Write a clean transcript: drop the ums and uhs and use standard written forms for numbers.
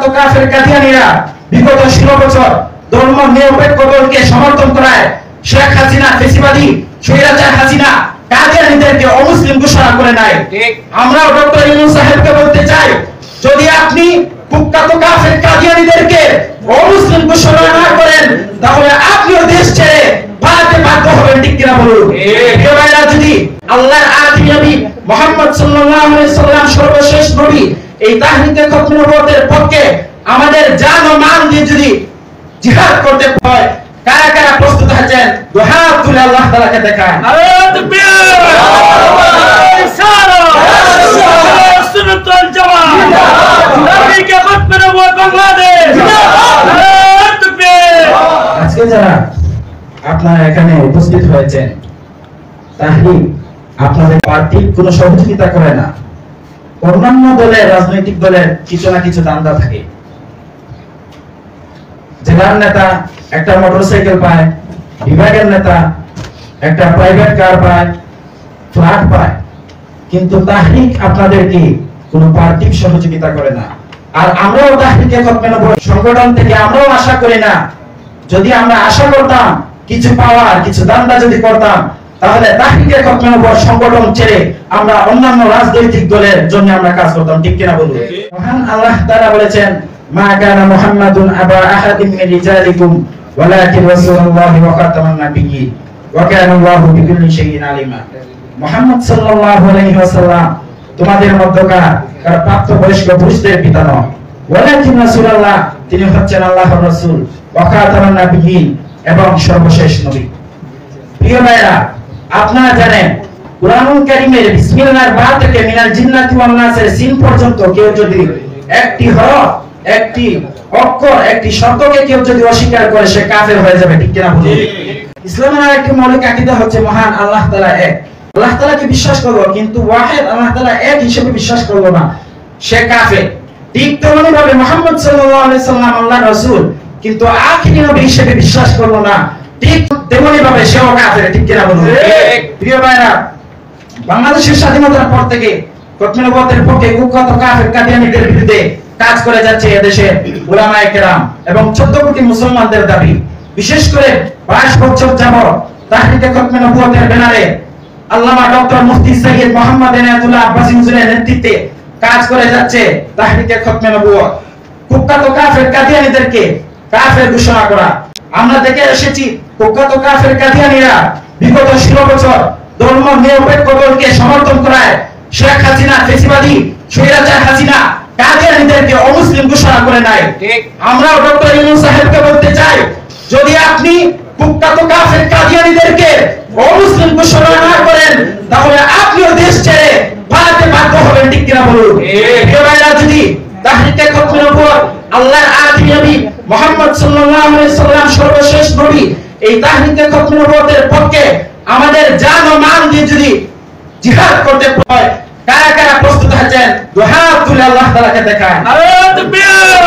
কুখ্যাত কাফের কাদিয়ানীরা বিগত 16 বছর ধর্ম নিরপেক্ষ দলকে সমর্থন করায় শেখ হাসিনা ফেসিবাদী স্বৈরাচার হাসিনা কাদিয়ানীদেরকে অমুসলিম ঘোষণা করে নাই। আমরাও ডক্টর ইউনূস সাহেবকে বলতে চাই, যদি আপনি কুখ্যাত কাফের কাদিয়ানীদেরকে অমুসলিম ঘোষণা না করেন তাহলে আপনিও দেশ ছেড়ে পালাতে বাধ্য হবেন, ঠিক কিনা বলুন? প্রিয় ভাইরা, যদি আল্লাহর আদি নবী মুহাম্মদ সাল্লাল্লাহু আলাইহি সাল্লাম সর্বশেষ নবী এই তাহরিকে খতম নবুয়তের পক্ষে আমাদের জান ও মান দিয়ে যদি জিহাদ করতে হয়, কারা কারা প্রস্তুত আছেন? দুই হাত তুলে আল্লাহ তাআলাকে দেখান। নারে তাকবীর, ইনশাআল্লাহ সুন্নাতুল জামাত, তাহরিকে খতম নবুয়ত বাংলাদেশ। নারে তাকবীর। আজকে যারা আপনারা এখানে উপস্থিত হয়েছেন, তাহরিক আপনাদের পার্টির কোনো সহযোগিতা করে না। অন্যান্য দলের রাজনৈতিক দলের কিছু না কিছু দান্দা থাকে। জেলার নেতা একটা মোটরসাইকেল পায়, বিভাগের নেতা একটা প্রাইভেট কার পায়, ফ্ল্যাট পায়, কিন্তু তাহরিক আপনাদেরকে কোনো পার্টি সহযোগিতা করে না। আর আমরাও তাহরিকে খতম নবুয়ত সংগঠন থেকে আমরাও আশা করি না। যদি আমরা আশা করতাম কিছু পাওয়ার, কিছু দান্দা যদি করতাম, তাহলে তাহরিকে খতম নবুয়ত সংগঠন ছেড়ে আমরা অন্যান্য রাজনৈতিক দলের জন্য আমরা কাজ করতাম, ঠিক কিনা বলুন? মহান আল্লাহ তাআলা বলেছেন, মা কানা মুহাম্মাদুন আবা আহাদিন মিন রিজালিকুম ওয়ালাকিন রাসূলুল্লাহি ওয়া খাতামান নাবিয়্যিন ওয়া কানা আল্লাহু বিকুল্লি শাইইন আলিমা। মুহাম্মদ সাল্লাল্লাহু আলাইহি ওয়াসাল্লাম তোমাদের মধ্যকার প্রাপ্তবয়স্ক পুরুষদের পিতা নন, ওয়ালাকিন রাসূলুল্লাহ, তিনি হচ্ছেন আল্লাহর রাসূল, ওয়া খাতামান নাবিয়্যিন, এবং সর্বশেষ নবী। প্রিয় ভাইরা, আপনারা জানেন কুরআনুল কারীমের বিসমিল্লাহর বা থেকে মিনাল জিন্নাতি ওয়ান নাসের সিন পর্যন্ত কেউ যদি একটি হরফ, একটি অক্ষর, একটি শব্দকে কেউ যদি অস্বীকার করে সে কাফের হয়ে যাবে, ঠিক কিনা বলুন? ইসলামের আরেকটি মৌলিক আকীদা হচ্ছে মহান আল্লাহ তাআলা এক। আল্লাহ তাআলাকে বিশ্বাস করব, কিন্তু ওয়াহিদ আল্লাহ তাআলা এক হিসেবে বিশ্বাস করব না, সে কাফের। ঠিক তেমনি ভাবে মুহাম্মদ সাল্লাল্লাহু আলাইহি সাল্লাম আল্লাহর রাসূল, কিন্তু আখিরি নবী হিসেবে বিশ্বাস করব না, ঠিক তেমনি ভাবে সেও কাফের, ঠিক কিনা বলুন? প্রিয় ভাইরা, বাংলাদেশের স্বাধীনতার পর থেকে খতম নবুয়তের পক্ষে কুখ্যাত কাফের কাদিয়ানীদের বিরুদ্ধে কাজ করে যাচ্ছে এদেশে উলামায়ে কেরাম এবং 14 কোটি মুসলমানদের দাবি। বিশেষ করে 22 বছর যাবত তাহরিকে খতম নবুয়তের ব্যানারে আল্লামা ডক্টর মুফতি সৈয়দ মোহাম্মদ এনায়েতুল্লাহ আব্বাসী হুজুরের নেতৃত্বে কাজ করে যাচ্ছে তাহরিকে খতম নবুয়ত। কুখ্যাত কাফের কাদিয়ানীদেরকে কাফের ঘোষণা করা। আমরা দেখে এসেছি কুখ্যাত কাফের কাদিয়ানীরা বিগত 16 বছর ধর্ম নিরপেক্ষ দলকে সমর্থন করায় শেখ হাসিনা ফেসিবাদী স্বৈরাচার হাসিনা কাদিয়ানীদেরকে অমুসলিম ঘোষণা করে নাই। আমরাও ডক্টর ইউনূস সাহেবকে বলতে চাই, যদি আপনি কুখ্যাত কাফের কাদিয়ানীদেরকে অমুসলিম ঘোষণা না করেন তাহলে আপনিও দেশ ছেড়ে পালাতে বাধ্য হবেন, ঠিক কিনা বলুন? প্রিয় ভাইরা, যদি তাহরিকে খতম নবুয়ত আল্লাহর আদি নবী মুহাম্মদ সাল্লাল্লাহু আলাইহি সাল্লাম সর্বশেষ নবী এই তাহরিকে খতম নবুয়তের পক্ষে আমাদের জান ও মান দিয়ে যদি জিহাদ করতে হয়, কারা কারা প্রস্তুত আছেন? দুই হাত তুলে আল্লাহ তাআলাকে দেখান। নারে তাকবীর।